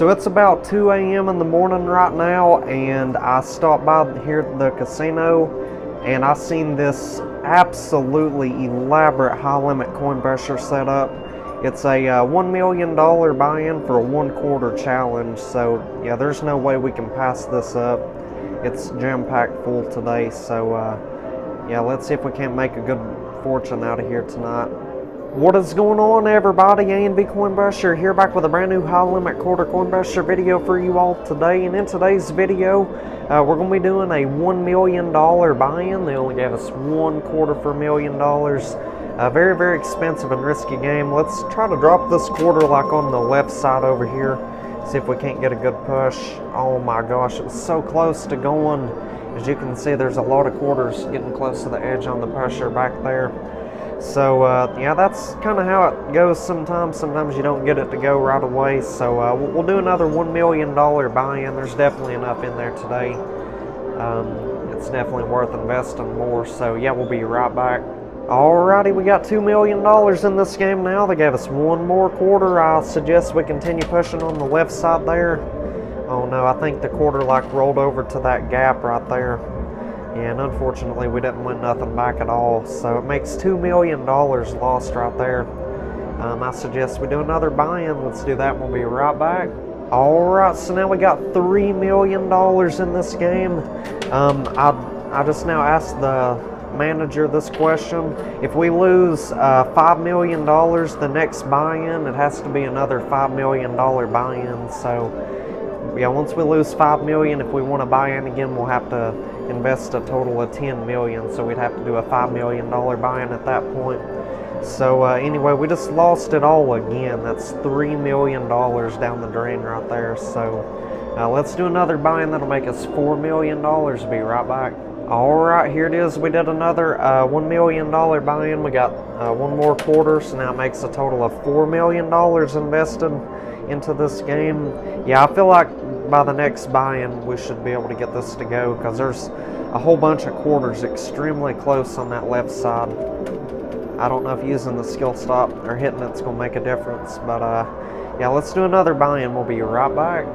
So it's about 2 a.m. in the morning right now, and I stopped by here at the casino, and I seen this absolutely elaborate high-limit coin pressure setup. It's a $1 million buy-in for a 1/4 challenge, so yeah, there's no way we can pass this up. It's jam-packed full today, so yeah, let's see if we can't make a good fortune out of here tonight. What is going on, everybody? A&B Coin Brusher here, back with a brand new high limit quarter coin brusher video for you all today. And in today's video, we're going to be doing a $1 million buy-in. They only gave us 1/4 for $1 million. A very, very expensive and risky game. Let's try to drop this quarter like on the left side over here. See if we can't get a good push. Oh my gosh, it was so close to going. As you can see, there's a lot of quarters getting close to the edge on the pressure back there. So yeah, that's kind of how it goes sometimes. Sometimes you don't get it to go right away. So we'll do another $1 million buy-in. There's definitely enough in there today. It's definitely worth investing more. So yeah, we'll be right back. Alrighty, we got $2 million in this game now. They gave us one more quarter. I suggest we continue pushing on the left side there. Oh no, I think the quarter like rolled over to that gap right there. And unfortunately, we didn't win nothing back at all. So it makes $2 million lost right there. I suggest we do another buy-in. Let's do that. We'll be right back. Alright, so now we got $3 million in this game. I just now asked the manager this question. If we lose $5 million the next buy-in, it has to be another $5 million buy-in. So yeah, once we lose $5 million, if we want to buy in again, we'll have to invest a total of $10 million. So we'd have to do a $5 million buy-in at that point. So anyway, we just lost it all again. That's $3 million down the drain right there. So let's do another buy-in. That'll make us $4 million. Be right back. Alright, here it is. We did another $1 million buy-in. We got one more quarter, so now it makes a total of $4 million invested into this game. Yeah, I feel like by the next buy-in we should be able to get this to go, because there's a whole bunch of quarters extremely close on that left side. I don't know if using the skill stop or hitting it's going to make a difference, but yeah, let's do another buy-in. We'll be right back.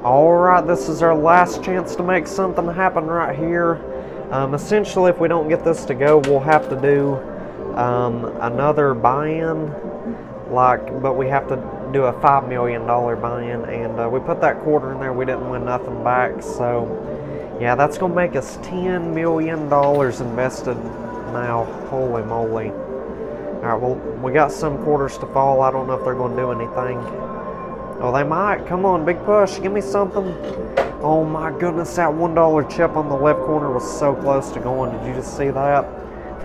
Alright, this is our last chance to make something happen right here. Essentially, if we don't get this to go, we'll have to do another buy-in, but we have to do a $5 million buy-in, and we put that quarter in there. We didn't win nothing back, so yeah, that's gonna make us $10 million invested now. Holy moly. Alright, well, we got some quarters to fall. I don't know if they're gonna do anything. Oh, they might. Come on, big push, give me something. Oh my goodness, that $1 chip on the left corner was so close to going. Did you just see that?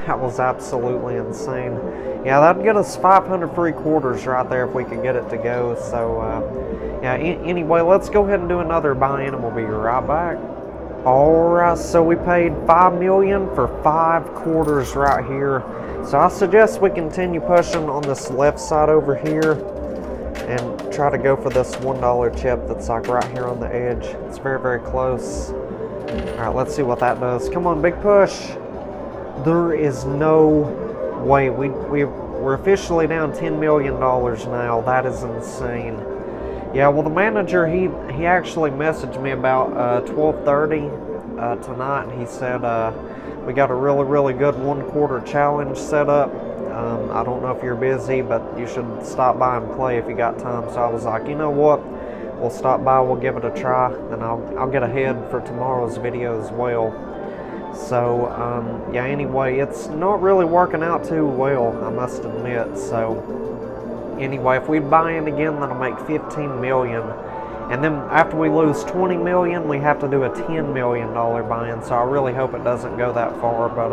That was absolutely insane. Yeah, that'd get us 500 free quarters right there if we could get it to go. So yeah, anyway, let's go ahead and do another buy-in and we'll be right back. Alright, so we paid $5 million for 5 quarters right here. So I suggest we continue pushing on this left side over here and try to go for this $1 chip that's like right here on the edge. It's very, very close. Alright, let's see what that does. Come on, big push. There is no way. We're officially down $10 million now. That is insane. Yeah, well, the manager, he actually messaged me about 12:30 tonight, and he said we got a really, really good 1/4 challenge set up. I don't know if you're busy, but you should stop by and play if you got time. So I was like, you know what? We'll stop by, we'll give it a try, and I'll get ahead for tomorrow's video as well. So yeah, anyway, it's not really working out too well, I must admit. So anyway, if we buy in again, that'll make $15 million. And then after we lose $20 million, we have to do a $10 million buy-in. So I really hope it doesn't go that far. But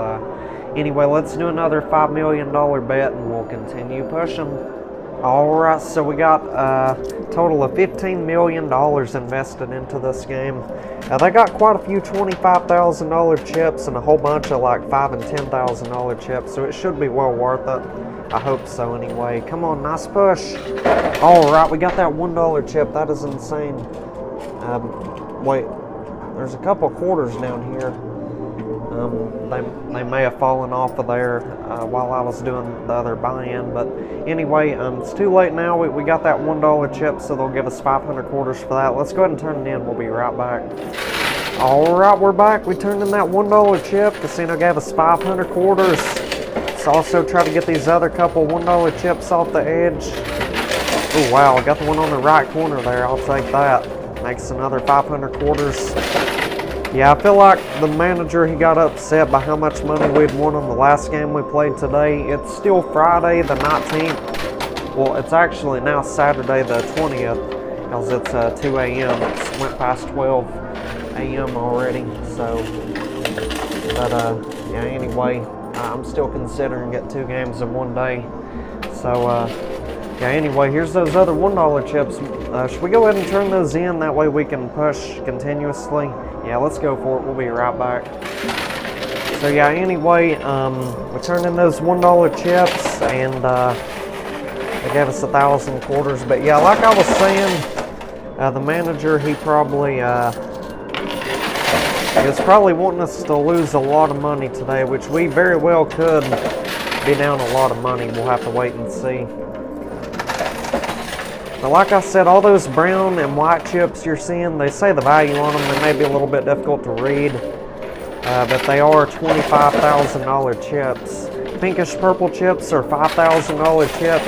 anyway, let's do another $5 million bet and we'll continue pushing. Alright, so we got a total of $15 million invested into this game. They got quite a few $25,000 chips and a whole bunch of like $5,000 and $10,000 chips, so it should be well worth it. I hope so anyway. Come on, nice push. Alright, we got that $1 chip. That is insane. Wait, there's a couple quarters down here. They may have fallen off of there while I was doing the other buy-in, but anyway, it's too late now. We got that $1 chip, so they'll give us 500 quarters for that. Let's go ahead and turn it in. We'll be right back. All right, we're back. We turned in that $1 chip. Casino gave us 500 quarters. Let's also try to get these other couple $1 chips off the edge. Oh wow, I got the one on the right corner there. I'll take that. Makes another 500 quarters. Yeah, I feel like the manager, he got upset by how much money we'd won on the last game we played today. It's still Friday the 19th. Well, it's actually now Saturday the 20th, because it's 2 a.m. It went past 12 a.m. already. So, but yeah, anyway, I'm still considering get 2 games in one day. So, yeah, anyway, here's those other $1 chips. Should we go ahead and turn those in? That way we can push continuously. Yeah, let's go for it. We'll be right back. So yeah, anyway, we turned in those $1 chips, and they gave us 1,000 quarters. But yeah, like I was saying, the manager, he probably is probably wanting us to lose a lot of money today, which we very well could be down a lot of money. We'll have to wait and see. But like I said, all those brown and white chips you're seeing, they say the value on them. They may be a little bit difficult to read, but they are $25,000 chips. Pinkish purple chips are $5,000 chips,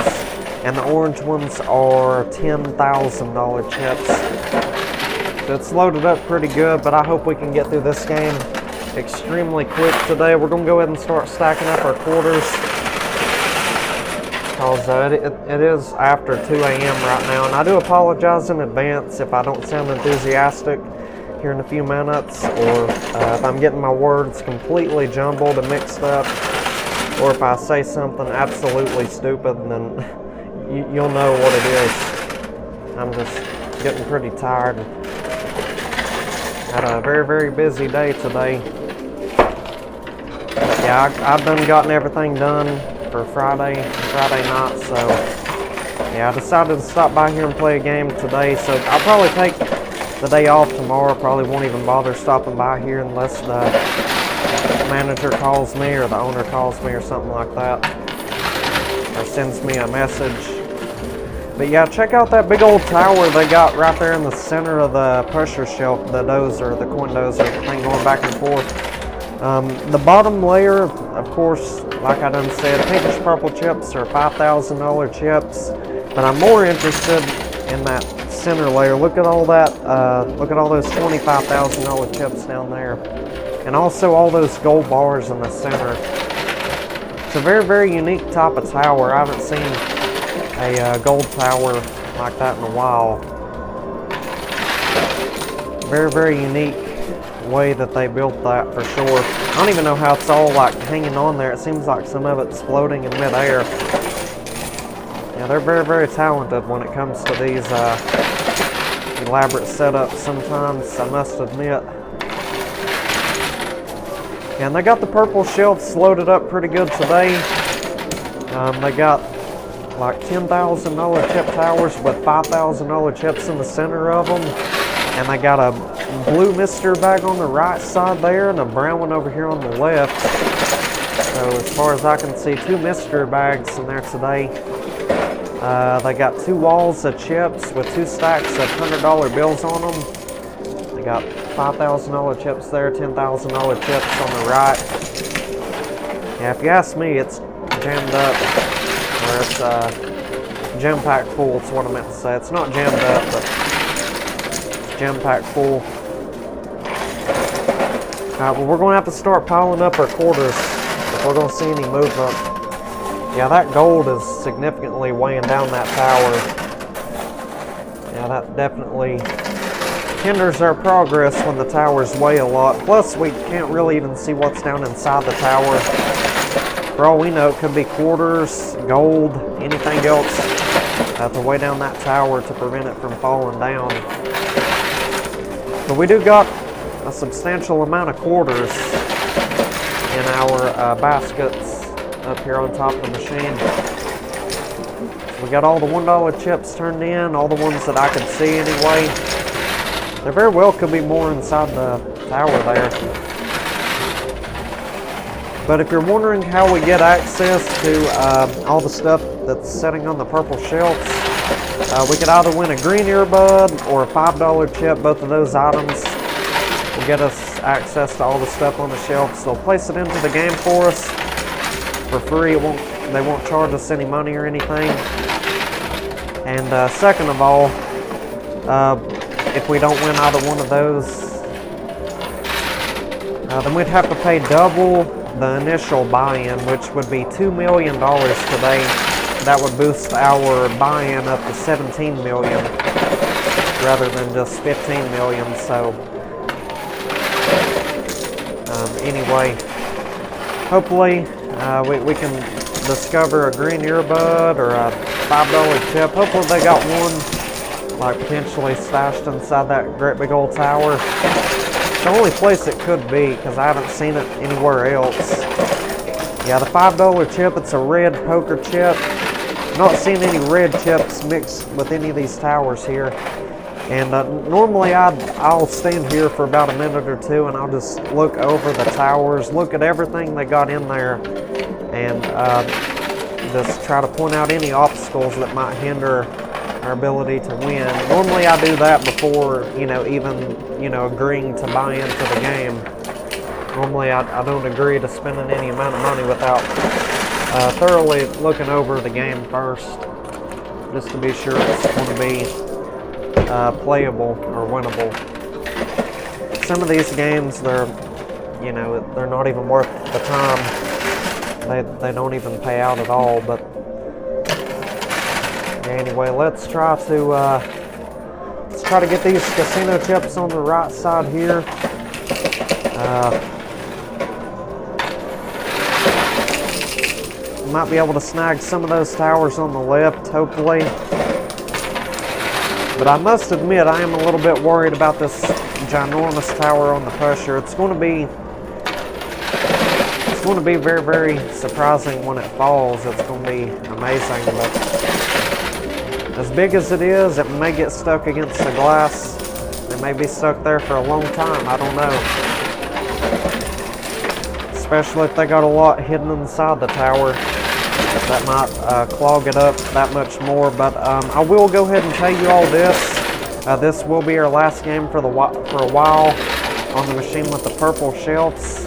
and the orange ones are $10,000 chips. So it's loaded up pretty good, but I hope we can get through this game extremely quick today. We're going to go ahead and start stacking up our quarters, because it is after 2 a.m. right now, and I do apologize in advance if I don't sound enthusiastic here in a few minutes, or if I'm getting my words completely jumbled and mixed up, or if I say something absolutely stupid, then you'll know what it is. I'm just getting pretty tired. Had a very, very busy day today. But yeah, I've done gotten everything done for Friday night, so yeah, I decided to stop by here and play a game today. So I'll probably take the day off tomorrow. Probably won't even bother stopping by here unless the manager calls me or the owner calls me or something like that, or sends me a message. But yeah, check out that big old tower they got right there in the center of the pusher shelf, the dozer, the coin dozer thing going back and forth. The bottom layer, of course, like I done said, pinkish purple chips are $5,000 chips, but I'm more interested in that center layer. Look at all that, look at all those $25,000 chips down there, and also all those gold bars in the center. It's a very, very unique type of tower. I haven't seen a gold tower like that in a while. Very, very unique way that they built that, for sure. I don't even know how it's all like hanging on there. It seems like some of it's floating in midair. Yeah, they're very, very talented when it comes to these elaborate setups sometimes, I must admit. And they got the purple shelves loaded up pretty good today. They got like $10,000 chip towers with $5,000 chips in the center of them. And I got a blue mystery bag on the right side there and a brown one over here on the left. So as far as I can see, 2 mystery bags in there today. They got 2 walls of chips with 2 stacks of $100 bills on them. They got $5,000 chips there, $10,000 chips on the right. Yeah, if you ask me, it's jammed up, or it's jam-packed full, is what I meant to say. It's not jammed up, but jam-packed full. Alright, well, we're going to have to start piling up our quarters if we're going to see any movement. Yeah, that gold is significantly weighing down that tower. Yeah, that definitely hinders our progress when the towers weigh a lot. Plus, we can't really even see what's down inside the tower. For all we know, it could be quarters, gold, anything else to weigh down that tower to prevent it from falling down. But we do got a substantial amount of quarters in our baskets up here on top of the machine. We got all the $1 chips turned in, all the ones that I could see anyway. There very well could be more inside the tower there. But if you're wondering how we get access to all the stuff that's sitting on the purple shelves, we could either win a green earbud or a $5 chip. Both of those items will get us access to all the stuff on the shelves. They'll place it into the game for us for free. They won't charge us any money or anything. And second of all, if we don't win either one of those, then we'd have to pay double the initial buy-in, which would be $2 million today. That would boost our buy-in up to 17 million rather than just 15 million. So anyway, hopefully we can discover a green earbud or a $5 chip. Hopefully they got one like potentially stashed inside that great big old tower. The only place it could be, because I haven't seen it anywhere else. Yeah, the $5 chip, it's a red poker chip. Not seeing any red chips mixed with any of these towers here. And normally I'll stand here for about a minute or two and I'll just look over the towers, look at everything they got in there, and just try to point out any obstacles that might hinder our ability to win. Normally I do that before, even agreeing to buy into the game. Normally I don't agree to spending any amount of money without thoroughly looking over the game first, just to be sure it's going to be playable or winnable. Some of these games, they're not even worth the time. They don't even pay out at all. But anyway, let's try to get these casino chips on the right side here. Might be able to snag some of those towers on the left, hopefully. But I must admit, I am a little bit worried about this ginormous tower on the pusher. It's going to be very, very surprising when it falls. It's going to be amazing. But as big as it is, it may get stuck against the glass. It may be stuck there for a long time. I don't know. Especially if they got a lot hidden inside the tower. That might clog it up that much more. But I will go ahead and tell you all this. This will be our last game for a while on the machine with the purple shelves.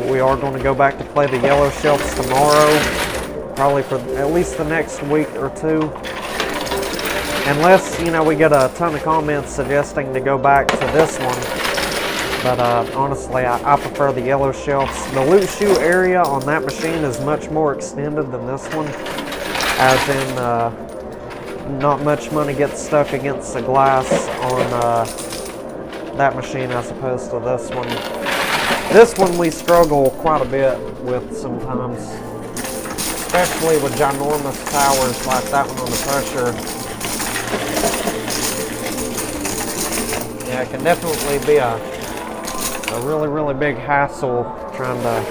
We are going to go back to play the yellow shelves tomorrow, probably for at least the next week or two. Unless, we get a ton of comments suggesting to go back to this one. But honestly, I prefer the yellow shelves. The loot shoe area on that machine is much more extended than this one. As in, not much money gets stuck against the glass on that machine as opposed to this one. This one we struggle quite a bit with sometimes. Especially with ginormous towers like that one on the pusher. Yeah, it can definitely be a really, really big hassle trying to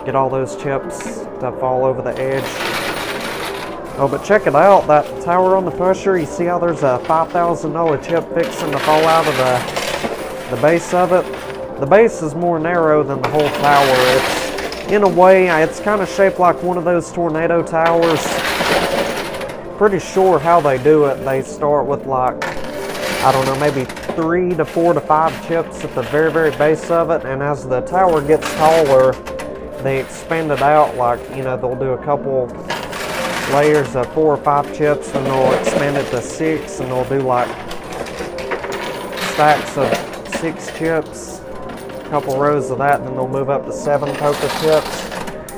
get all those chips to fall over the edge. Oh, but check it out, that tower on the pusher, you see how there's a $5,000 chip fixing to fall out of the base of it? The base is more narrow than the whole tower. It's, in a way, it's kind of shaped like one of those tornado towers. Pretty sure how they do it. They start with like, I don't know, maybe 3 to 4 to 5 chips at the very, very base of it, and as the tower gets taller, they expand it out. Like, they'll do a couple layers of 4 or 5 chips, and they'll expand it to 6, and they'll do like stacks of 6 chips, a couple rows of that, and then they'll move up to 7 poker chips.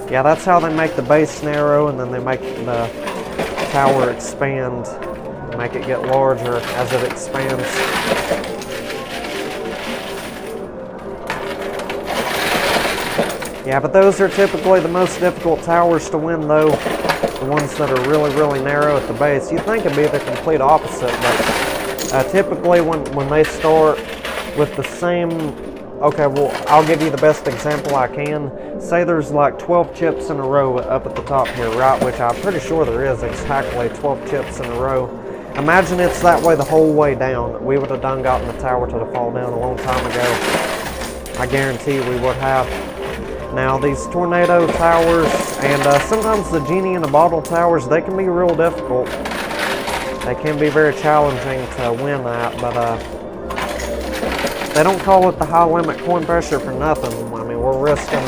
Yeah, that's how they make the base narrow, and then they make the tower expand, make it get larger as it expands. Yeah, but those are typically the most difficult towers to win, though. The ones that are really, really narrow at the base. You'd think it'd be the complete opposite, but typically when they start with the same... Okay, well, I'll give you the best example I can. Say there's like 12 chips in a row up at the top here, right? Which I'm pretty sure there is exactly 12 chips in a row. Imagine it's that way the whole way down. We would have done gotten the tower to fall down a long time ago. I guarantee we would have. Now these tornado towers and sometimes the genie in a bottle towers, they can be real difficult. They can be very challenging to win at, but they don't call it the high limit coin pressure for nothing. I mean, we're risking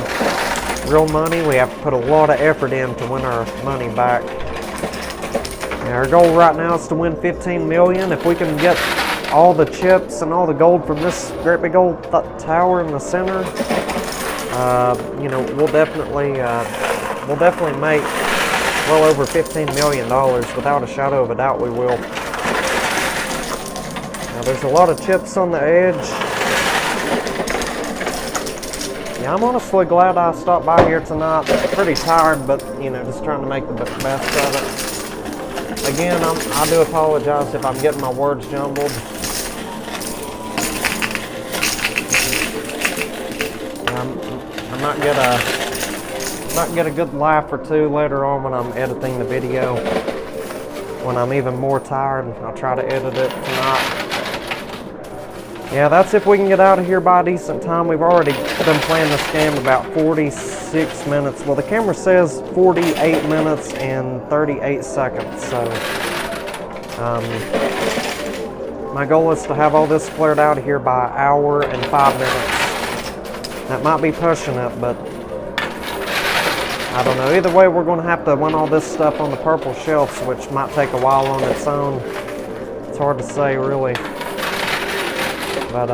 real money. We have to put a lot of effort in to win our money back. And our goal right now is to win 15 million. If we can get all the chips and all the gold from this great big old tower in the center, you know, we'll definitely make well over $15 million. Without a shadow of a doubt, we will. Now, there's a lot of chips on the edge. Yeah, I'm honestly glad I stopped by here tonight. Pretty tired, but, you know, just trying to make the best of it. Again, I do apologize if I'm getting my words jumbled. I might get a good laugh or two later on when I'm editing the video. When I'm even more tired, I'll try to edit it tonight. Yeah, that's if we can get out of here by a decent time. We've already been playing this game about 46 minutes. Well, the camera says 48 minutes and 38 seconds. So, my goal is to have all this cleared out of here by an hour and 5 minutes. That might be pushing it, but I don't know. Either way, we're going to have to win all this stuff on the purple shelves, which might take a while on its own. It's hard to say, really. But,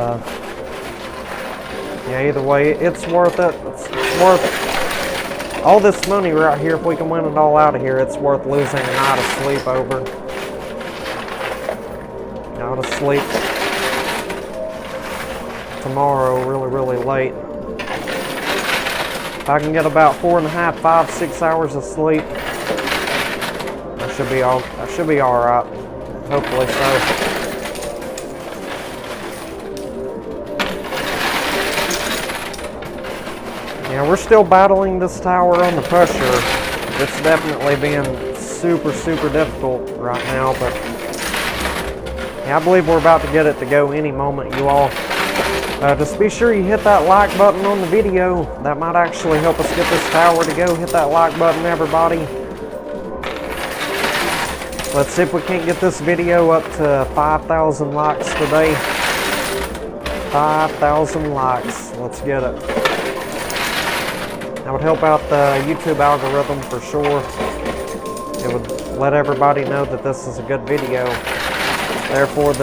yeah, either way, it's worth it. It's worth all this money right here. If we can win it all out of here, it's worth losing a night of sleep over. Out of sleep tomorrow, really, really late. If I can get about 4.5, 5, 6 hours of sleep, I should be all right. Hopefully so. Yeah, we're still battling this tower on the pressure. It's definitely being super, super difficult right now, but yeah, I believe we're about to get it to go any moment, you all. Just be sure you hit that like button on the video. That might actually help us get this tower to go. Hit that like button, everybody. Let's see if we can't get this video up to 5,000 likes today. 5,000 likes. Let's get it. That would help out the YouTube algorithm for sure. It would let everybody know that this is a good video. Therefore, it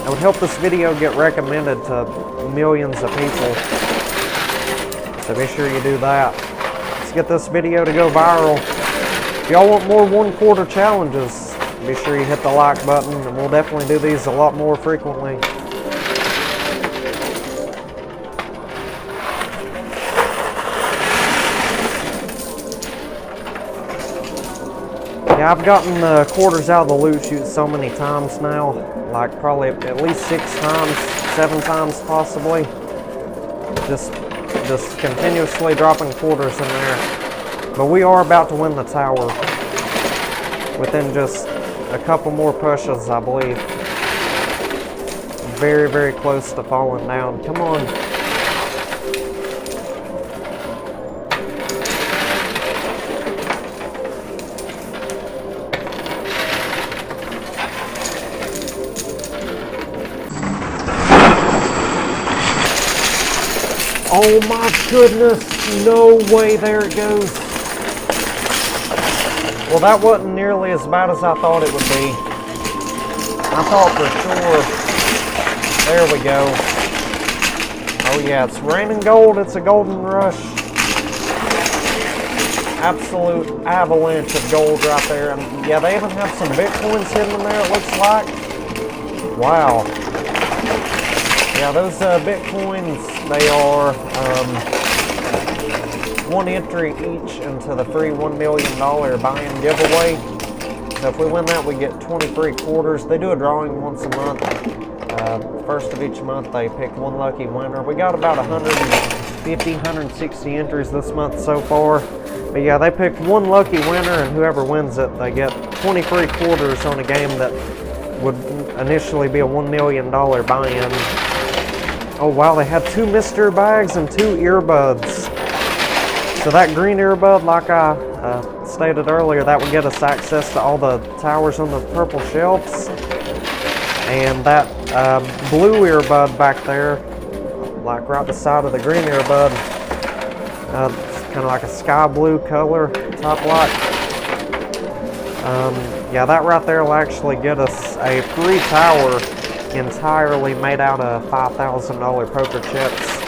would help this video get recommended to millions of people. So be sure you do that. Let's get this video to go viral. If y'all want more 1/4 challenges, be sure you hit the like button, and we'll definitely do these a lot more frequently. Yeah, I've gotten the quarters out of the loot chute so many times now, like probably at least 6 times, 7 times possibly. Just continuously dropping quarters in there. But we are about to win the tower within just a couple more pushes, I believe. Very, very close to falling down. Come on. Oh my goodness, no way, there it goes. Well, that wasn't nearly as bad as I thought it would be. I thought for sure. There we go. Oh yeah, it's raining gold, it's a golden rush. Absolute avalanche of gold right there. And yeah, they even have some Bitcoins hidden in there, it looks like. Wow. Yeah, those Bitcoins, they are 1 entry each into the free $1 million buy-in giveaway. So if we win that, we get 23 quarters. They do a drawing once a month. First of each month, they pick one lucky winner. We got about 150, 160 entries this month so far. But yeah, they pick one lucky winner, and whoever wins it, they get 23 quarters on a game that would initially be a $1 million buy-in. Oh wow, they had 2 mystery bags and 2 earbuds. So that green earbud, like I stated earlier, that would get us access to all the towers on the purple shelves. And that blue earbud back there, like right beside of the green earbud, it's kind of like a sky blue color top light. Yeah, that right there will actually get us a free tower entirely made out of $5,000 poker chips.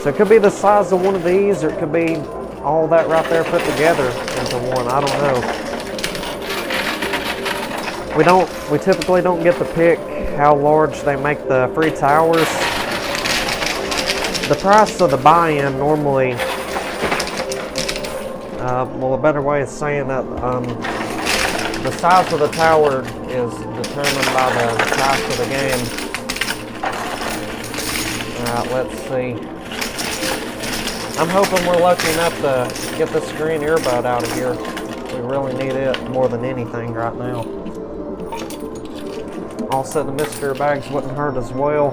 So it could be the size of one of these, or it could be all that right there put together into one. I don't know. We typically don't get to pick how large they make the free towers. The price of the buy-in normally, well, a better way of saying that, the size of the tower is determined by the price of the game. Alright, let's see. I'm hoping we're lucky enough to get this green earbud out of here. We really need it more than anything right now. Also, the mystery bags wouldn't hurt as well.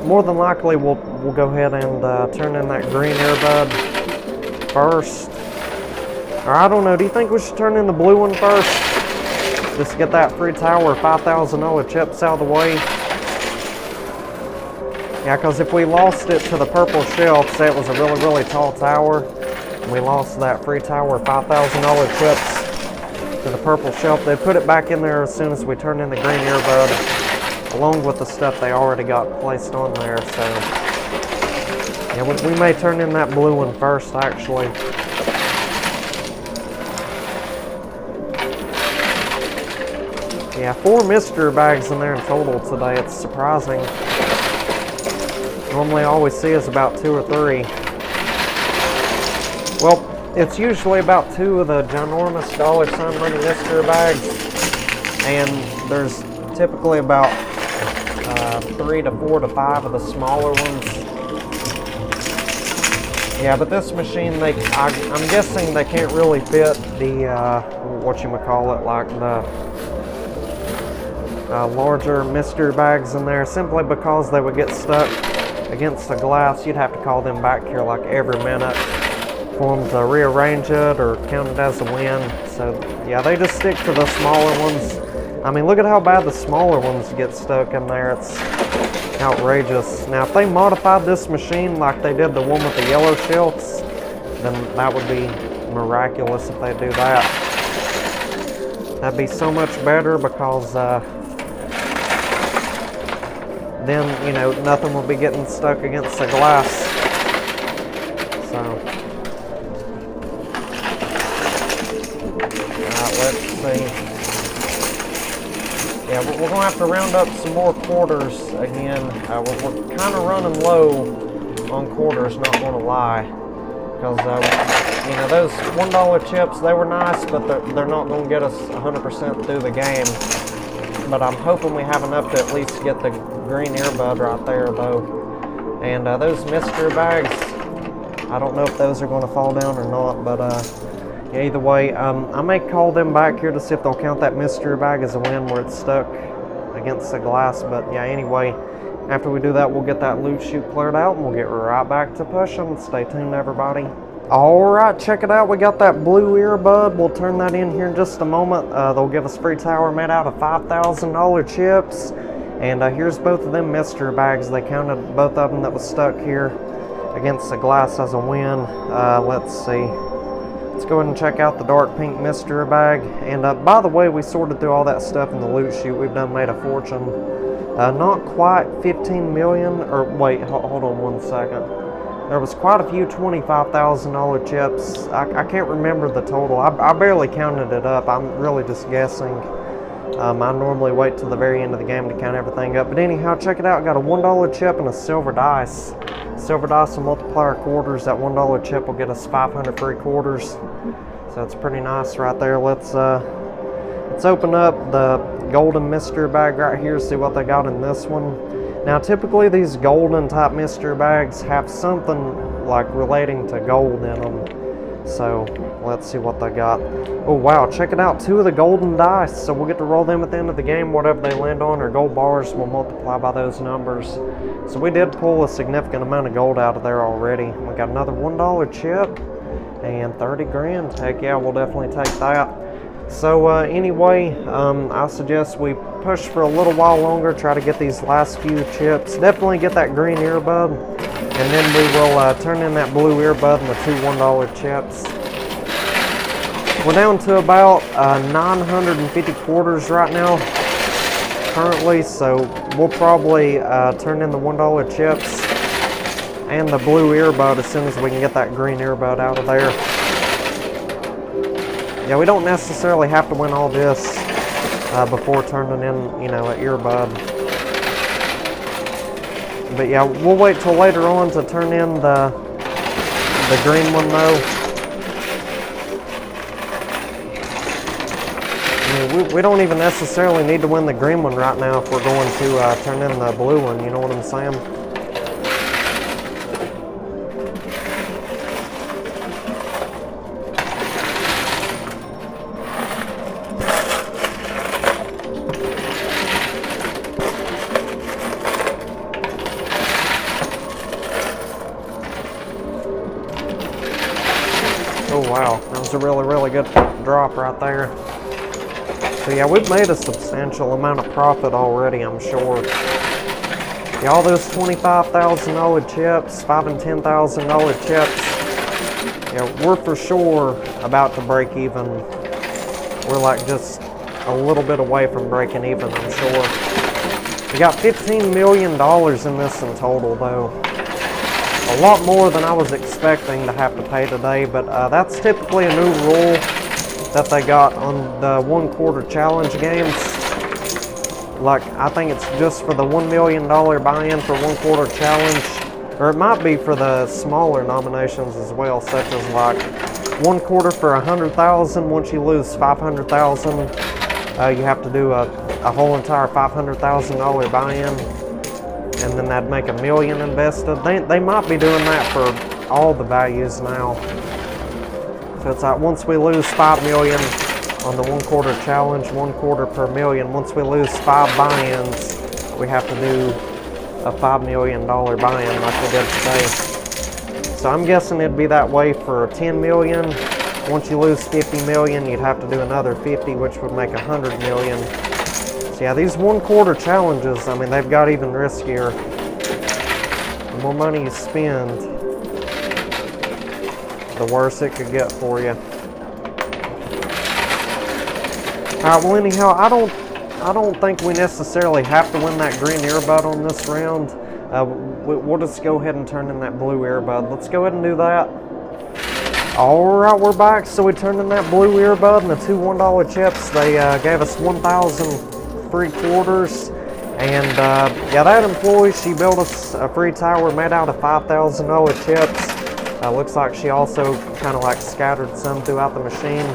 More than likely, we'll go ahead and turn in that green earbud first. Or I don't know, do you think we should turn in the blue one first? Just to get that free tower, $5,000 chips out of the way. Yeah, because if we lost it to the purple shelf, say it was a really, really tall tower, and we lost that free tower, $5,000 chips to the purple shelf, they put it back in there as soon as we turn in the green earbud, along with the stuff they already got placed on there. So, yeah, we may turn in that blue one first, actually. Yeah, 4 mystery bags in there in total today. It's surprising. Normally all we see is about 2 or 3. Well, it's usually about 2 of the ginormous dollar sign money mystery bags, and there's typically about 3 to 4 to 5 of the smaller ones. Yeah, but this machine, I'm guessing they can't really fit the whatchamacallit, like the larger mystery bags in there, simply because they would get stuck against the glass. You'd have to call them back here like every minute for them to rearrange it or count it as a win. So yeah, they just stick to the smaller ones. I mean, look at how bad the smaller ones get stuck in there. It's outrageous. Now, if they modified this machine like they did the one with the yellow shelves, then that would be miraculous if they do that. That'd be so much better, because then, you know, nothing will be getting stuck against the glass. So, let's see. Yeah, we're going to have to round up some more quarters again. We're kind of running low on quarters, not going to lie. Because, you know, those $1 chips, they were nice, but they're not going to get us 100% through the game. But I'm hoping we have enough to at least get the green earbud right there, though. And those mystery bags, I don't know if those are going to fall down or not, but yeah, either way, I may call them back here to see if they'll count that mystery bag as a win where it's stuck against the glass. But yeah, anyway, after we do that, we'll get that loot chute cleared out, and we'll get right back to pushing. Stay tuned, everybody. Alright, check it out. We got that blue earbud. We'll turn that in here in just a moment. They'll give us free tower made out of $5,000 chips. And here's both of them mystery bags. They counted both of them that was stuck here against the glass as a win. Let's see. Let's go ahead and check out the dark pink mystery bag. And by the way, we sorted through all that stuff in the loot chute. We've done made a fortune. Not quite 15 million, or wait, hold on one second. There was quite a few $25,000 chips. I can't remember the total. I barely counted it up. I'm really just guessing. I normally wait till the very end of the game to count everything up. But anyhow, check it out. I got a $1 chip and a silver dice. Silver dice will multiply our quarters. That $1 chip will get us 500 free quarters. So that's pretty nice right there. Let's open up the golden mystery bag right here, see what they got in this one. Now, typically these golden type mystery bags have something like relating to gold in them. So let's see what they got. Oh wow, check it out, 2 of the golden dice. So we'll get to roll them at the end of the game. Whatever they land on, or gold bars, will multiply by those numbers. So we did pull a significant amount of gold out of there already. We got another $1 chip and 30 grand. Heck yeah, we'll definitely take that. So anyway, I suggest we push for a little while longer, try to get these last few chips. Definitely get that green earbud, and then we will turn in that blue earbud and the 2 $1 chips. We're down to about 950 quarters right now currently, so we'll probably turn in the $1 chips and the blue earbud as soon as we can get that green earbud out of there. Yeah, we don't necessarily have to win all this before turning in, you know, an earbud. But yeah, we'll wait till later on to turn in the green one though. I mean, we don't even necessarily need to win the green one right now if we're going to turn in the blue one, you know what I'm saying? Oh wow, that was a really good drop right there. So yeah, we've made a substantial amount of profit already, I'm sure. Yeah, all those $25,000 chips, $5,000 and $10,000 chips, yeah, we're for sure about to break even. We're like just a little bit away from breaking even, I'm sure. We got $15 million in this in total though. A lot more than I was expecting to have to pay today, but that's typically a new rule that they got on the 1 quarter challenge games. Like, I think it's just for the $1 million buy-in for 1 quarter challenge, or it might be for the smaller nominations as well, such as like 1 quarter for 100,000. Once you lose 500,000, you have to do a whole entire $500,000 buy-in. And then that'd make $1 million invested. They might be doing that for all the values now. So it's like once we lose 5 million on the 1 quarter challenge, 1 quarter per million. Once we lose 5 buy-ins, we have to do a $5 million buy-in like we did today. So I'm guessing it'd be that way for 10 million. Once you lose 50 million, you'd have to do another 50, which would make 100 million. So yeah, these 1 quarter challenges, I mean, they've got even riskier. The more money you spend, the worse it could get for you. Alright, well anyhow, I don't think we necessarily have to win that green earbud on this round. We'll just go ahead and turn in that blue earbud. Let's go ahead and do that. Alright, we're back. So we turned in that blue earbud and the 2 $1 chips. They gave us 1,000 free quarters, and yeah, that employee, she built us a free tower made out of $5,000 chips. Looks like she also kind of like scattered some throughout the machine,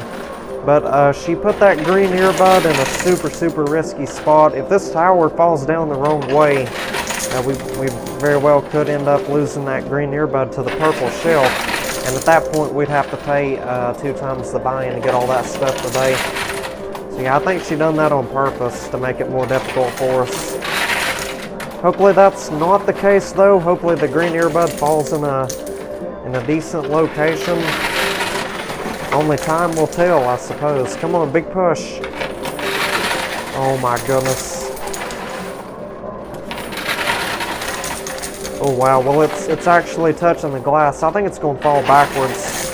but she put that green earbud in a super risky spot. If this tower falls down the wrong way, we very well could end up losing that green earbud to the purple shelf, and at that point we'd have to pay 2 times the buy-in to get all that stuff today. Yeah, I think she done that on purpose to make it more difficult for us. Hopefully that's not the case though. Hopefully the green earbud falls in a decent location. Only time will tell, I suppose. Come on, big push. Oh my goodness. Oh wow, well it's actually touching the glass. I think it's gonna fall backwards.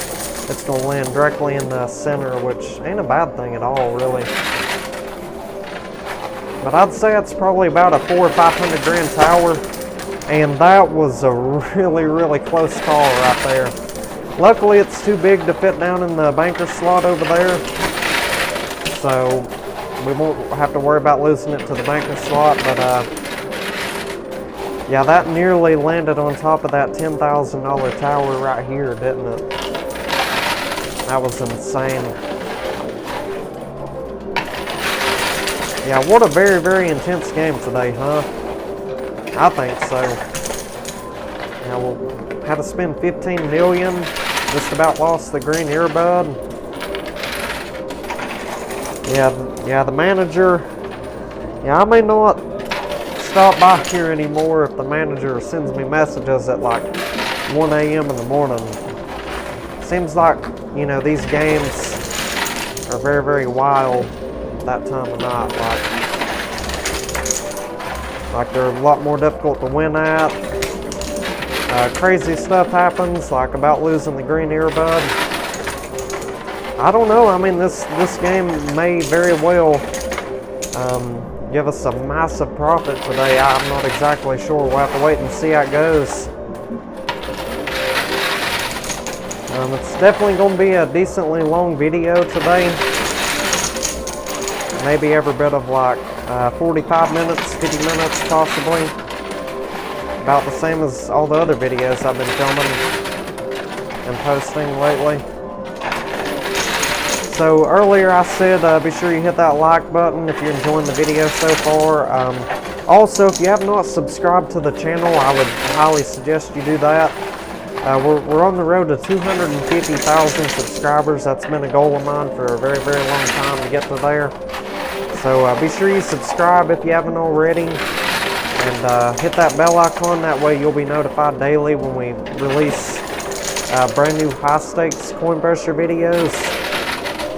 It's going to land directly in the center, which ain't a bad thing at all, really. But I'd say it's probably about a 400 or 500 grand tower, and that was a really close call right there. Luckily, it's too big to fit down in the banker slot over there, so we won't have to worry about losing it to the banker slot. But yeah, that nearly landed on top of that $10,000 tower right here, didn't it? That was insane. Yeah, what a very intense game today, huh? I think so. Yeah, we'll have to spend 15 million just about lost the green earbud. Yeah, the manager. Yeah, I may not stop by here anymore if the manager sends me messages at like 1 a.m. in the morning. Seems like, you know, these games are very, very wild that time of night. Like they're a lot more difficult to win at. Crazy stuff happens, like about losing the green earbud. I don't know. I mean, this game may very well give us a massive profit today. I'm not exactly sure. We'll have to wait and see how it goes. It's definitely going to be a decently long video today. Maybe every bit of like 45 minutes, 50 minutes possibly. About the same as all the other videos I've been filming and posting lately. So earlier I said be sure you hit that like button if you're enjoying the video so far. Also, if you have not subscribed to the channel, I would highly suggest you do that. We're on the road to 250,000 subscribers. That's been a goal of mine for a very, very long time to get to there. So be sure you subscribe if you haven't already, and hit that bell icon. That way you'll be notified daily when we release brand new high stakes coin brusher videos.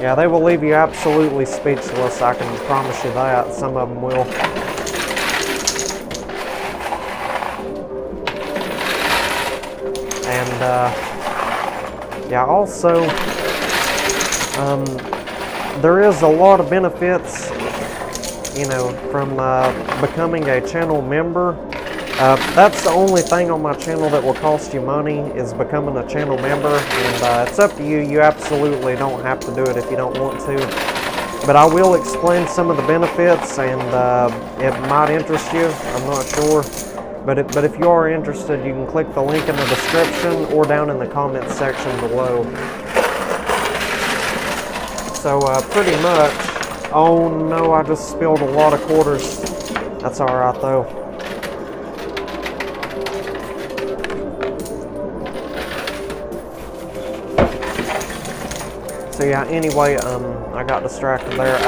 Yeah, they will leave you absolutely speechless, I can promise you that. Some of them will. And yeah, also there is a lot of benefits, you know, from becoming a channel member. That's the only thing on my channel that will cost you money, is becoming a channel member, and it's up to you. You absolutely don't have to do it if you don't want to, but I will explain some of the benefits, and it might interest you. I'm not sure, but if you are interested, you can click the link in the description or down in the comments section below. So pretty much, oh no, I just spilled a lot of quarters. That's all right though. So yeah, anyway, I got distracted there.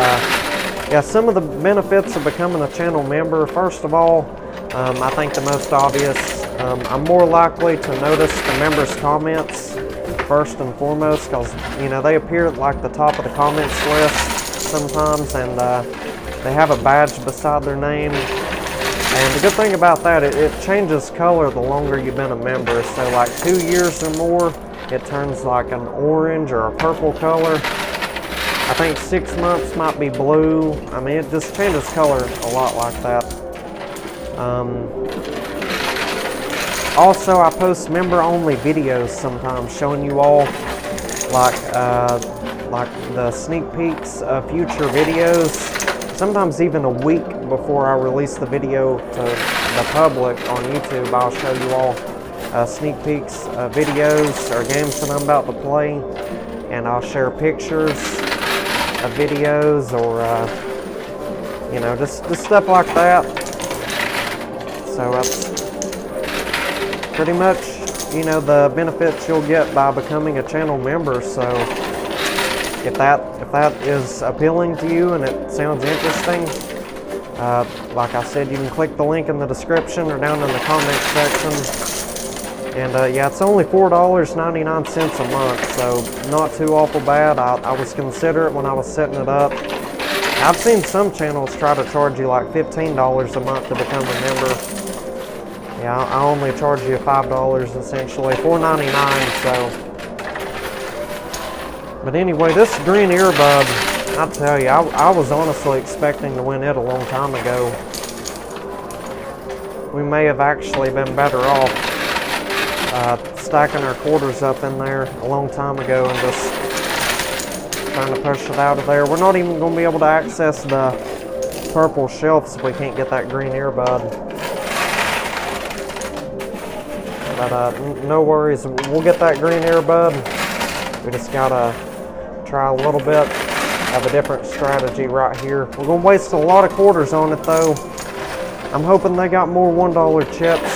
Yeah, some of the benefits of becoming a channel member. First of all, I think the most obvious, I'm more likely to notice the members' comments first and foremost, because, you know, they appear at like the top of the comments list sometimes, and they have a badge beside their name. And the good thing about that, it changes color the longer you've been a member. So like 2 years or more, it turns like an orange or a purple color. I think 6 months might be blue. I mean, it just changes color a lot like that. Also, I post member-only videos sometimes, showing you all like the sneak peeks of future videos. Sometimes even a week before I release the video to the public on YouTube, I'll show you all sneak peeks of videos or games that I'm about to play, and I'll share pictures of videos, or you know, just stuff like that. So that's pretty much, you know, the benefits you'll get by becoming a channel member. So if that is appealing to you and it sounds interesting, like I said, you can click the link in the description or down in the comment section. And yeah, it's only $4.99 a month, so not too awful bad. I was considerate when I was setting it up. I've seen some channels try to charge you like $15 a month to become a member. Yeah, I only charge you $5 essentially, $4.99. So, but anyway, this green earbud, I tell you, I was honestly expecting to win it a long time ago. We may have actually been better off stacking our quarters up in there a long time ago and just trying to push it out of there. We're not even going to be able to access the purple shelves if we can't get that green earbud. But no worries, we'll get that green earbud. We just gotta try a little bit of a different strategy right here. We're gonna waste a lot of quarters on it though. I'm hoping they got more $1 chips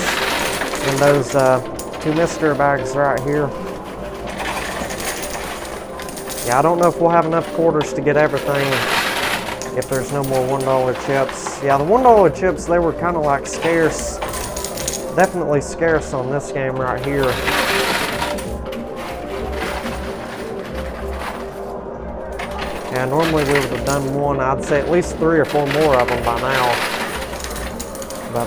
in those 2 mystery bags right here. Yeah, I don't know if we'll have enough quarters to get everything if there's no more $1 chips. Yeah, the $1 chips, they were kind of like scarce. Definitely scarce on this game right here. Yeah, normally we would have done one. I'd say at least 3 or 4 more of them by now. But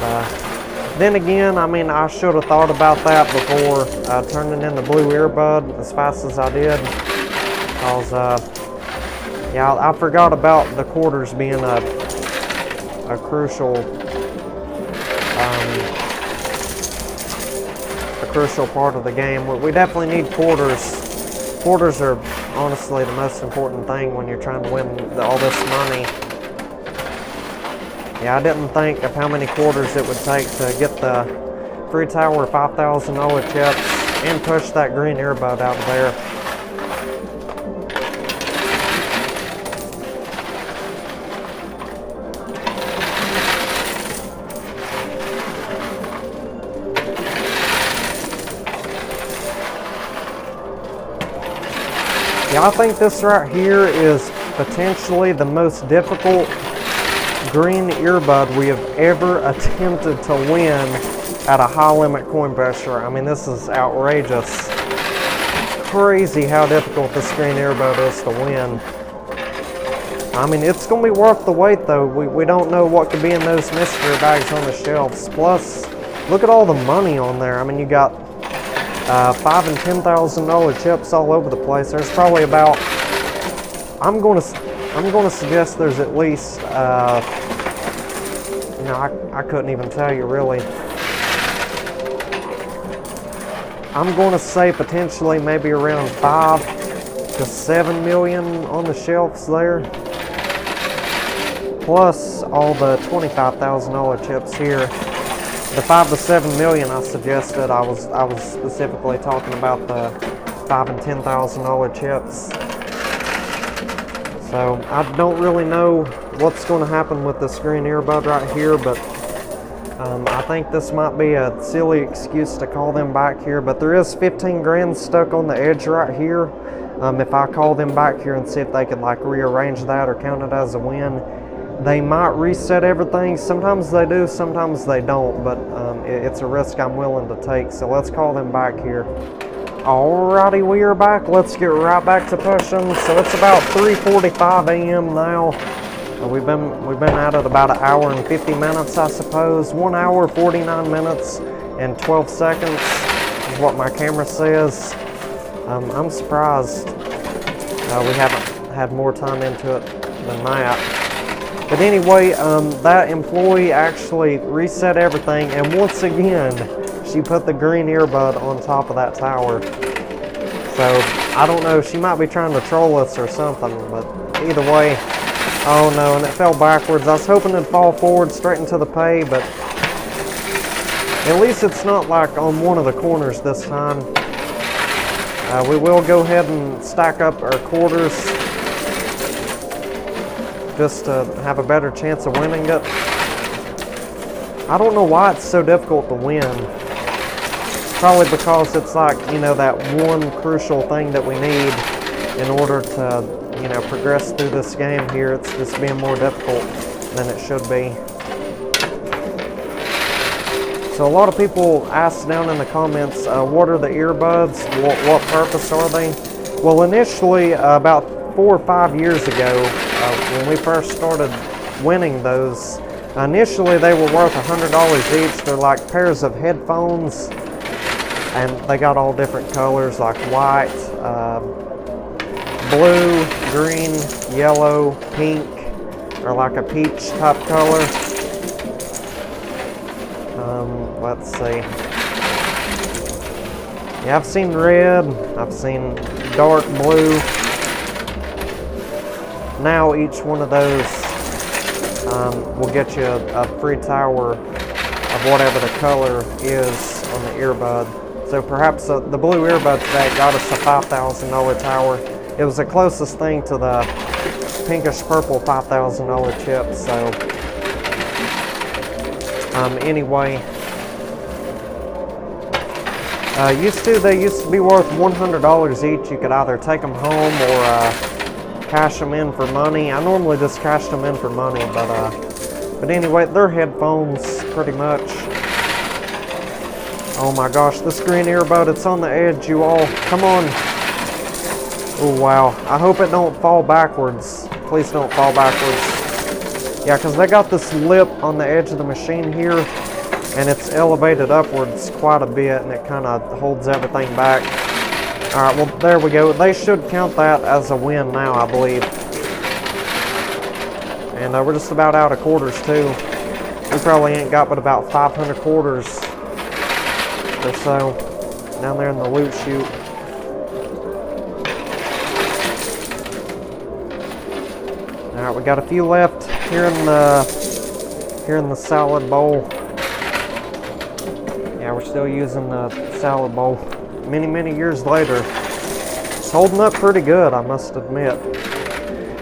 then again, I mean, I should have thought about that before turning in the blue earbud as fast as I did. Because, yeah, I forgot about the quarters being a crucial part of the game. We definitely need quarters. Quarters are honestly the most important thing when you're trying to win all this money. Yeah, I didn't think of how many quarters it would take to get the free tower $5,000 chips and push that green earbud out of there. Yeah, I think this right here is potentially the most difficult green earbud we have ever attempted to win at a high limit coin pusher. I mean, this is outrageous. Crazy how difficult this green earbud is to win. I mean, it's going to be worth the wait though. We don't know what could be in those mystery bags on the shelves. Plus, look at all the money on there. I mean, you got $5,000 and $10,000 chips all over the place. There's probably about, I'm going to suggest there's at least, you know, I couldn't even tell you really. I'm going to say potentially maybe around 5 to 7 million on the shelves there. Plus all the $25,000 chips here. The 5 to 7 million I suggested, I was specifically talking about the $5,000 and $10,000 chips. So I don't really know what's going to happen with this green earbud right here, but I think this might be a silly excuse to call them back here. But there is 15 grand stuck on the edge right here. If I call them back here and see if they could like rearrange that or count it as a win, they might reset everything. Sometimes they do, sometimes they don't, but it's a risk I'm willing to take. So let's call them back here. Alrighty, we are back. Let's get right back to pushing. So it's about 3:45 a.m. now. We've been at it about 1 hour and 50 minutes, I suppose. 1 hour, 49 minutes, and 12 seconds is what my camera says. I'm surprised we haven't had more time into it than that. But anyway, that employee actually reset everything, and once again, she put the green earbud on top of that tower. So, I don't know, she might be trying to troll us or something, but either way, oh no, and it fell backwards. I was hoping it'd fall forward straight into the pay, but at least it's not like on one of the corners this time. We will go ahead and stack up our quarters just to have a better chance of winning it. I don't know why it's so difficult to win. Probably because it's like, you know, that one crucial thing that we need in order to, you know, progress through this game here. It's just being more difficult than it should be. So a lot of people ask down in the comments, what are the earbuds? What purpose are they? Well, initially, about 4 or 5 years ago, when we first started winning those, initially they were worth $100 each. They're like pairs of headphones, and they got all different colors like white, blue, green, yellow, pink, or like a peach type color. Let's see. Yeah, I've seen red, I've seen dark blue. Now each one of those will get you a free tower of whatever the color is on the earbud. So perhaps the blue earbud today got us a $5,000 tower. It was the closest thing to the pinkish purple $5,000 chip. So anyway, They used to be worth $100 each. You could either take them home or cash them in for money. I normally just cashed them in for money, but anyway, they're headphones pretty much. Oh my gosh, this green earbud, it's on the edge, you all. Come on. Oh wow, I hope it don't fall backwards. Please don't fall backwards. Yeah, because they got this lip on the edge of the machine here, and it's elevated upwards quite a bit, and it kind of holds everything back. Alright, well there we go. They should count that as a win now, I believe. And we're just about out of quarters too. We probably ain't got but about 500 quarters or so down there in the loot chute. Alright, we got a few left here in the salad bowl. Yeah, we're still using the salad bowl many years later. It's holding up pretty good, I must admit.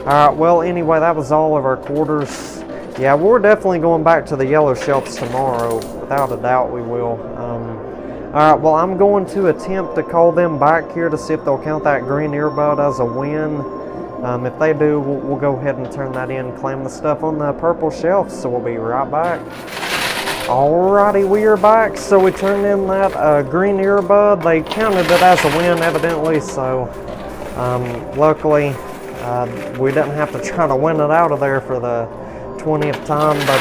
Alright, well anyway, that was all of our quarters. Yeah, we're definitely going back to the yellow shelves tomorrow. Without a doubt we will. Alright, well I'm going to attempt to call them back here to see if they'll count that green earbud as a win. If they do, we'll go ahead and turn that in and claim the stuff on the purple shelf, so we'll be right back. Alrighty, we are back. So we turned in that green earbud. They counted it as a win evidently, so luckily we didn't have to try to win it out of there for the 20th time, but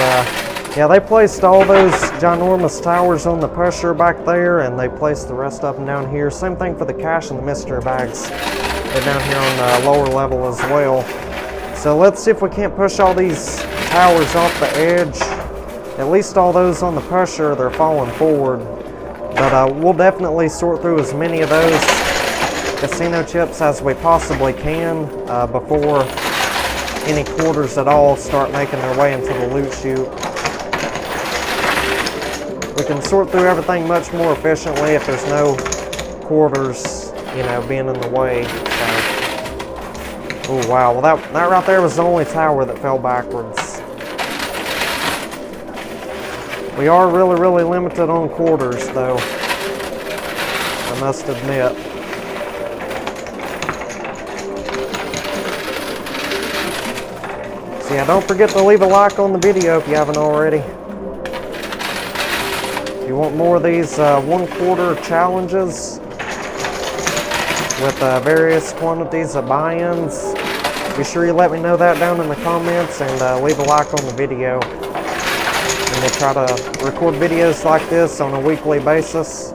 yeah, they placed all those ginormous towers on the pusher back there, and they placed the rest of them down here. Same thing for the cash and the mystery bags. They're down here on the lower level as well. So let's see if we can't push all these towers off the edge. At least all those on the pusher, they're falling forward. But we'll definitely sort through as many of those casino chips as we possibly can before any quarters at all start making their way into the loot chute. We can sort through everything much more efficiently if there's no quarters, you know, being in the way. So. Oh wow, well that right there was the only tower that fell backwards. We are really limited on quarters though, I must admit. So yeah, don't forget to leave a like on the video if you haven't already. If you want more of these 1 quarter challenges with various quantities of buy-ins, be sure you let me know that down in the comments, and leave a like on the video. And we'll try to record videos like this on a weekly basis.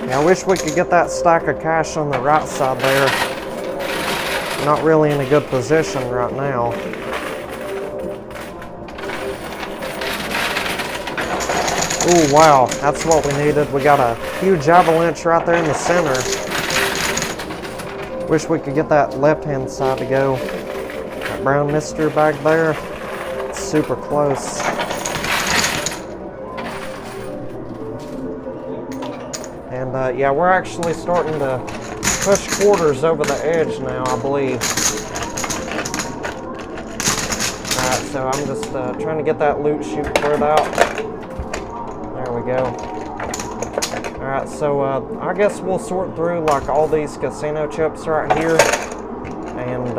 Yeah, I wish we could get that stack of cash on the right side there. Not really in a good position right now. Oh wow, that's what we needed. We got a huge avalanche right there in the center. Wish we could get that left-hand side to go. That brown mystery bag there, it's super close. And yeah, we're actually starting to push quarters over the edge now, I believe. Alright, so I'm just trying to get that loot chute cleared out. There we go. Alright, so I guess we'll sort through like all these casino chips right here and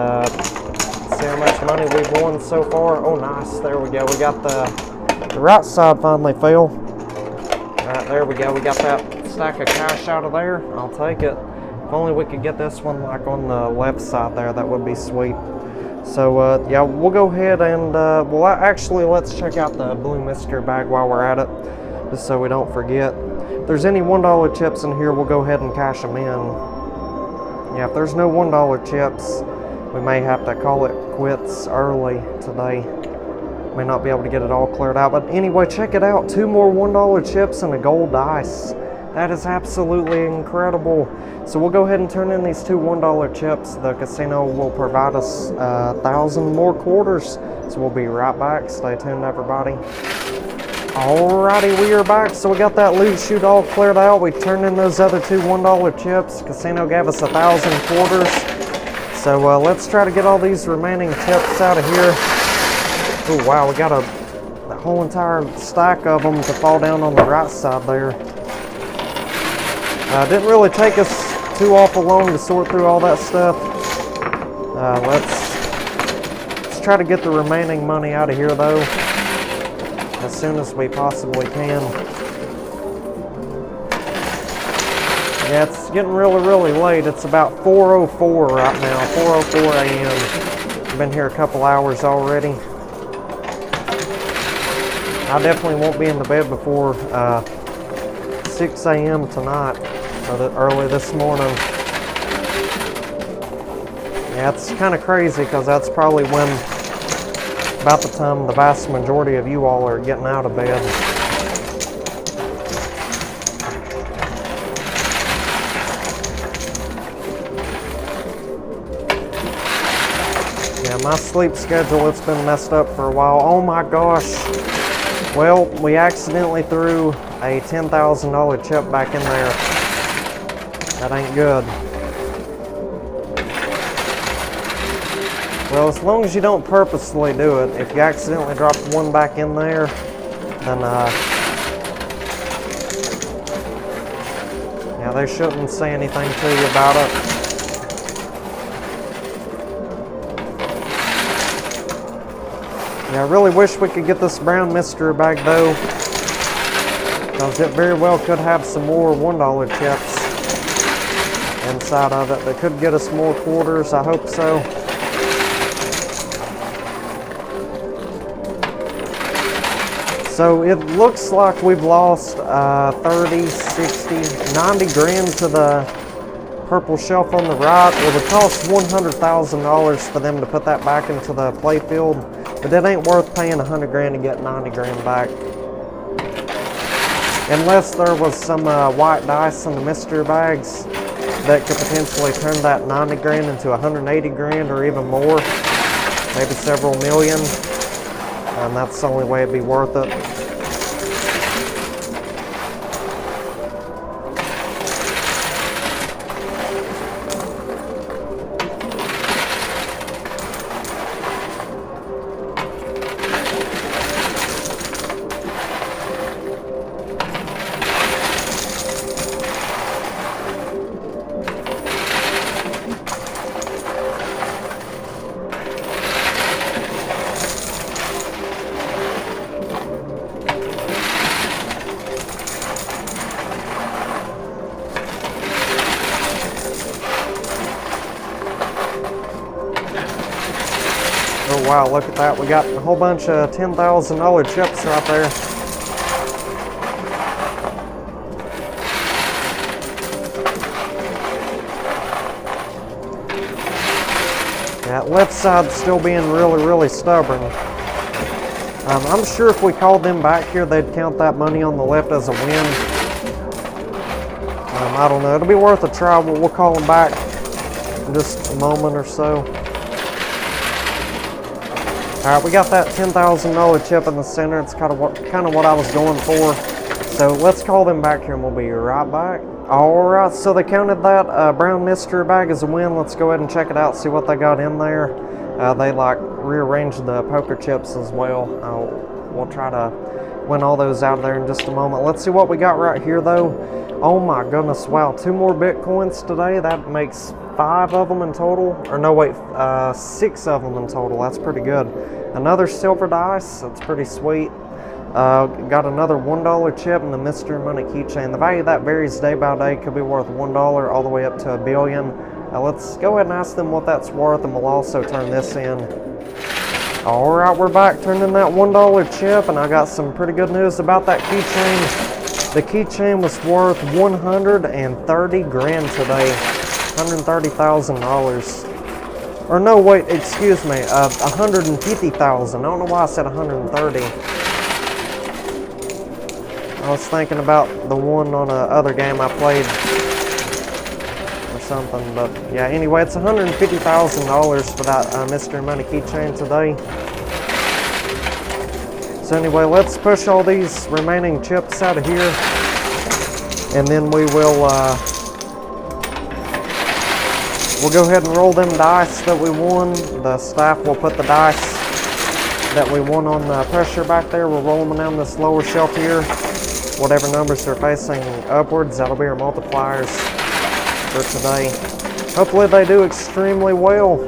see how much money we've won so far. Oh nice, there we go. We got the right side finally fell. Alright, there we go. We got that stack of cash out of there. I'll take it. If only we could get this one like on the left side there, that would be sweet. So yeah, we'll go ahead and well actually let's check out the blue mystery bag while we're at it, just so we don't forget. If there's any $1 chips in here, we'll go ahead and cash them in. Yeah, if there's no $1 chips, we may have to call it quits early today. May not be able to get it all cleared out, but anyway, check it out. 2 more $1 chips and a gold dice. That is absolutely incredible. So we'll go ahead and turn in these 2 $1 chips. The casino will provide us 1,000 more quarters. So we'll be right back. Stay tuned, everybody. Alrighty, we are back. So we got that loot chute all cleared out. We turned in those other 2 $1 chips. Casino gave us 1,000 quarters. So let's try to get all these remaining chips out of here. Oh wow, we got a whole entire stack of them to fall down on the right side there. Didn't really take us too awful long to sort through all that stuff. Let's try to get the remaining money out of here though, as soon as we possibly can. Yeah, it's getting really late. It's about 4:04 right now, 4:04 a.m. I've been here a couple hours already. I definitely won't be in the bed before 6 a.m. tonight, or early this morning. Yeah, it's kind of crazy because that's probably about the time the vast majority of you all are getting out of bed. Yeah, my sleep schedule, it's been messed up for a while. Oh my gosh. Well, we accidentally threw a $10,000 chip back in there. That ain't good. Well, as long as you don't purposely do it, if you accidentally drop one back in there, then yeah, they shouldn't say anything to you about it. Yeah, I really wish we could get this brown mystery bag though, because it very well could have some more $1 chips inside of it that could get us more quarters. I hope so. So it looks like we've lost 30, 60, 90 grand to the purple shelf on the right. It would cost $100,000 for them to put that back into the play field. But it ain't worth paying 100 grand to get 90 grand back. Unless there was some white dice in the mystery bags that could potentially turn that 90 grand into 180 grand or even more. Maybe several million. And that's the only way it'd be worth it. Oh wow, look at that. We got a whole bunch of $10,000 chips right there. That left side's still being really stubborn. I'm sure if we called them back here, they'd count that money on the left as a win. I don't know. It'll be worth a try. We'll call them back in just a moment or so. Alright, we got that $10,000 chip in the center. It's kind of what I was going for. So let's call them back here and we'll be right back. Alright, so they counted that brown mystery bag as a win. Let's go ahead and check it out, see what they got in there. They like rearranged the poker chips as well. We'll try to win all those out of there in just a moment. Let's see what we got right here though. Oh my goodness, wow, 2 more Bitcoins today. That makes 5 of them in total. Or no, wait, 6 of them in total. That's pretty good. Another silver dice. That's pretty sweet. Got another $1 chip and the Mystery Money keychain. The value of that varies day by day. Could be worth $1 all the way up to $1 billion. Let's go ahead and ask them what that's worth, and we'll also turn this in. Alright, we're back turning that $1 chip, and I got some pretty good news about that keychain. The keychain was worth 130 grand today. $130,000. Or no, wait, excuse me, 150,000. I don't know why I said 130. I was thinking about the one on another game I played or something, but yeah, anyway, it's $150,000 for that Mystery Money keychain today. So anyway, let's push all these remaining chips out of here, and then we'll go ahead and roll them dice that we won. The staff will put the dice that we won on the pressure back there. We'll roll them down this lower shelf here. Whatever numbers they're facing upwards, that'll be our multipliers for today. Hopefully they do extremely well.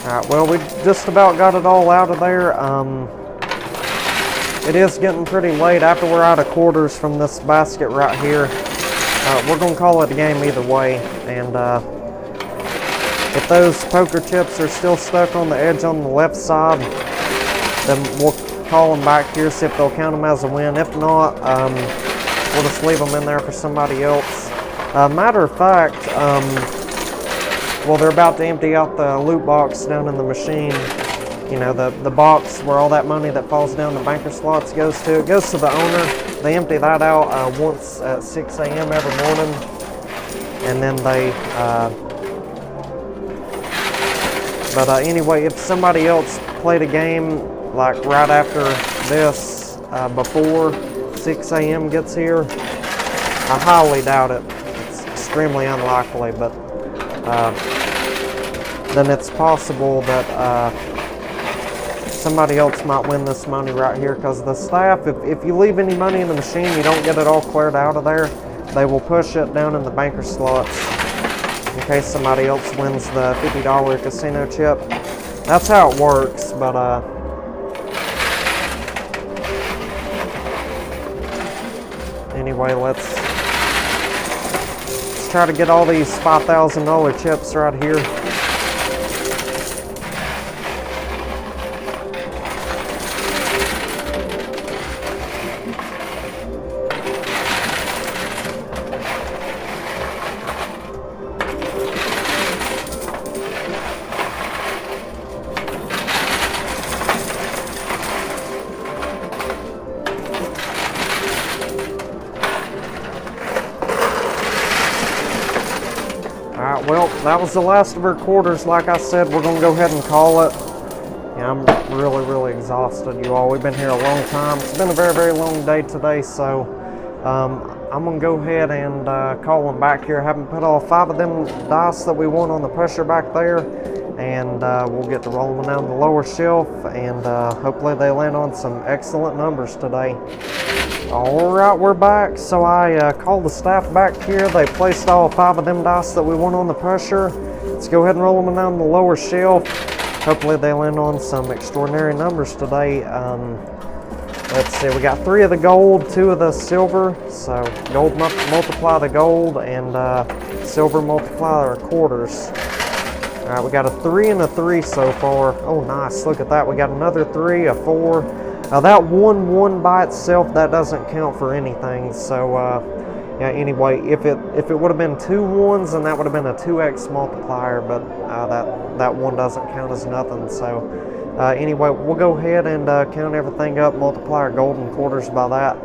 Alright, well, we just about got it all out of there. It is getting pretty late. After we're out of quarters from this basket right here, we're going to call it a game either way. And if those poker chips are still stuck on the edge on the left side, then we'll call them back here, see if they'll count them as a win. If not, we'll just leave them in there for somebody else. Matter of fact, well, they're about to empty out the loot box down in the machine. You know, the box where all that money that falls down the banker slots goes to. It goes to the owner. They empty that out once at 6 a.m. every morning. And then they... anyway, if somebody else played a game, like right after this, before 6 a.m. gets here, I highly doubt it. It's extremely unlikely, but... then it's possible that somebody else might win this money right here, because the staff, if you leave any money in the machine, you don't get it all cleared out of there, they will push it down in the banker slots in case somebody else wins the $50 casino chip. That's how it works, but anyway, let's try to get all these $5,000 chips right here. Alright, well, that was the last of our quarters. Like I said, we're going to go ahead and call it. Yeah, I'm really exhausted, you all. We've been here a long time. It's been a very long day today, so I'm going to go ahead and call them back here. I haven't put all 5 of them dice that we won on the pressure back there, and we'll get to rolling them down the lower shelf, and hopefully they land on some excellent numbers today. Alright, we're back. So I called the staff back here. They placed all 5 of them dice that we won on the pressure. Let's go ahead and roll them down the lower shelf. Hopefully they land on some extraordinary numbers today. Let's see, we got 3 of the gold, 2 of the silver. So gold multiply the gold, and silver multiply our quarters. Alright, we got a 3 and a 3 so far. Oh, nice. Look at that. We got another 3, a 4. Now that 1 by itself, that doesn't count for anything. So yeah, anyway, if it would have been 2 1s, then that would have been a 2x multiplier, but that 1 doesn't count as nothing. So anyway, we'll go ahead and count everything up, multiply our golden quarters by that,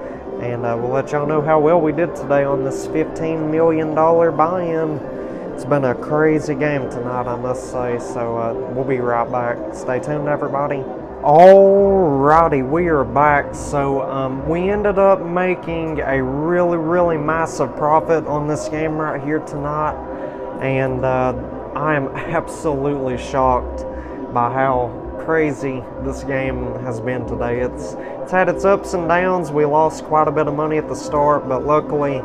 and we'll let y'all know how well we did today on this $15 million buy-in. It's been a crazy game tonight, I must say, so we'll be right back. Stay tuned, everybody. Alrighty, we are back. So we ended up making a really massive profit on this game right here tonight, and I am absolutely shocked by how crazy this game has been today. It's had its ups and downs. We lost quite a bit of money at the start, but luckily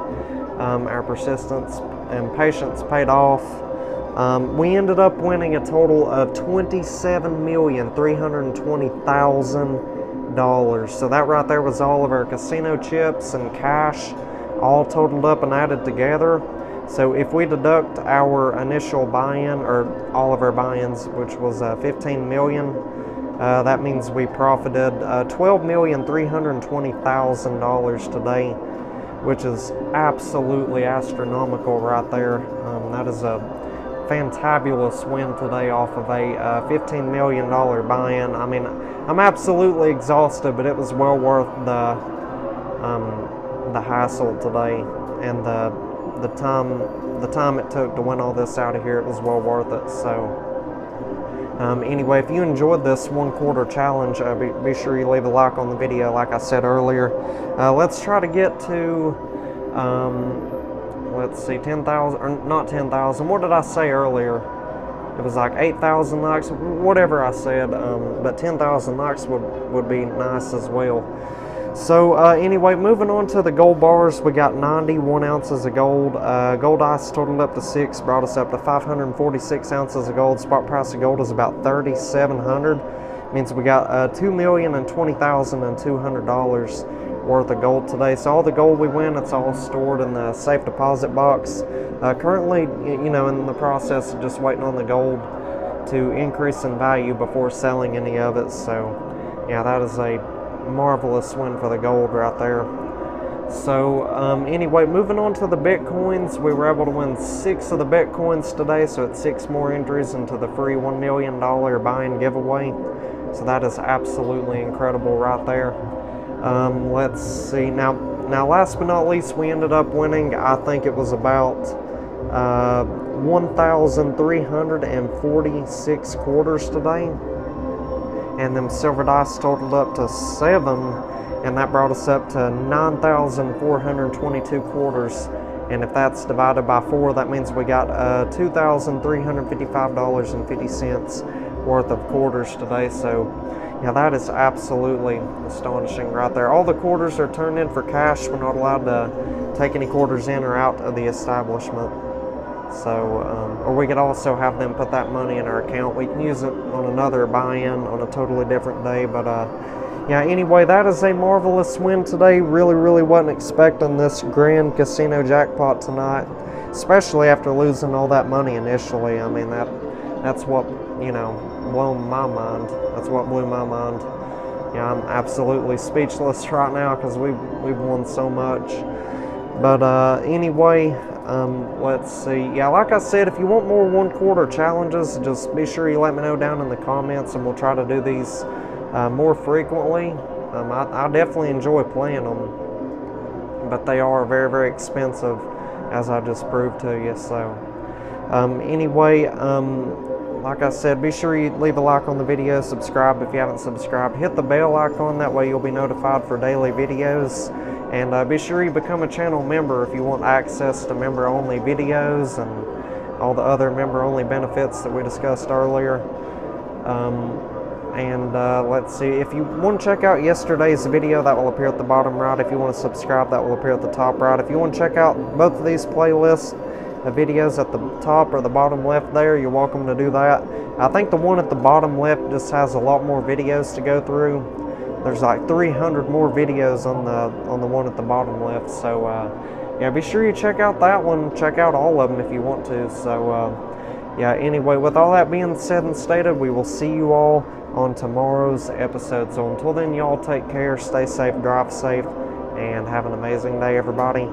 our persistence and patience paid off. We ended up winning a total of $27,320,000. So that right there was all of our casino chips and cash, all totaled up and added together. So if we deduct our initial buy-in, or all of our buy-ins, which was 15 million, That means we profited $12,320,000 today, which is absolutely astronomical right there. That is a fantabulous win today off of a $15 million buy-in. I mean, I'm absolutely exhausted, but it was well worth the hassle today and the time it took to win all this out of here. It was well worth it. So anyway, if you enjoyed this 1 quarter challenge, be sure you leave a like on the video like I said earlier. Let's try to get to let's see, 10,000, or not 10,000, what did I say earlier? It was like 8,000 likes, whatever I said, but 10,000 likes would be nice as well. So anyway, moving on to the gold bars, we got 91 ounces of gold. Gold ice totaled up to 6, brought us up to 546 ounces of gold. Spot price of gold is about $3,700. Means we got $2,020,200 worth of gold today. So all the gold we win, it's all stored in the safe deposit box. Currently, you know, in the process of just waiting on the gold to increase in value before selling any of it. So yeah, that is a marvelous win for the gold right there. So anyway, moving on to the Bitcoins, we were able to win 6 of the Bitcoins today, so it's 6 more entries into the free $1 million buy-in giveaway. So that is absolutely incredible right there. Let's see, now last but not least, we ended up winning, I think it was about 1,346 quarters today. And them silver dice totaled up to 7, and that brought us up to 9,422 quarters. And if that's divided by 4, that means we got $2,355.50 worth of quarters today. So yeah, that is absolutely astonishing right there. All the quarters are turned in for cash. We're not allowed to take any quarters in or out of the establishment. So, or we could also have them put that money in our account. We can use it on another buy-in on a totally different day. But yeah, anyway, that is a marvelous win today. Really wasn't expecting this grand casino jackpot tonight, especially after losing all that money initially. I mean, that's what, you know, blew my mind. That's what blew my mind. Yeah, I'm absolutely speechless right now because we've won so much. But anyway, let's see. Yeah, like I said, if you want more 1 quarter challenges, just be sure you let me know down in the comments, and we'll try to do these more frequently. I definitely enjoy playing them, but they are very expensive, as I just proved to you. So anyway, like I said, be sure you leave a like on the video, subscribe if you haven't subscribed, hit the bell icon, that way you'll be notified for daily videos. And be sure you become a channel member if you want access to member-only videos and all the other member-only benefits that we discussed earlier. Let's see, if you want to check out yesterday's video, that will appear at the bottom right. If you want to subscribe, that will appear at the top right. If you want to check out both of these playlists of videos at the top or the bottom left there, you're welcome to do that. I think the one at the bottom left just has a lot more videos to go through. There's like 300 more videos on the one at the bottom left. So yeah, be sure you check out that one. Check out all of them if you want to. So yeah, anyway, with all that being said and stated, we will see you all on tomorrow's episode. So until then, y'all take care, stay safe, drive safe, and have an amazing day, everybody.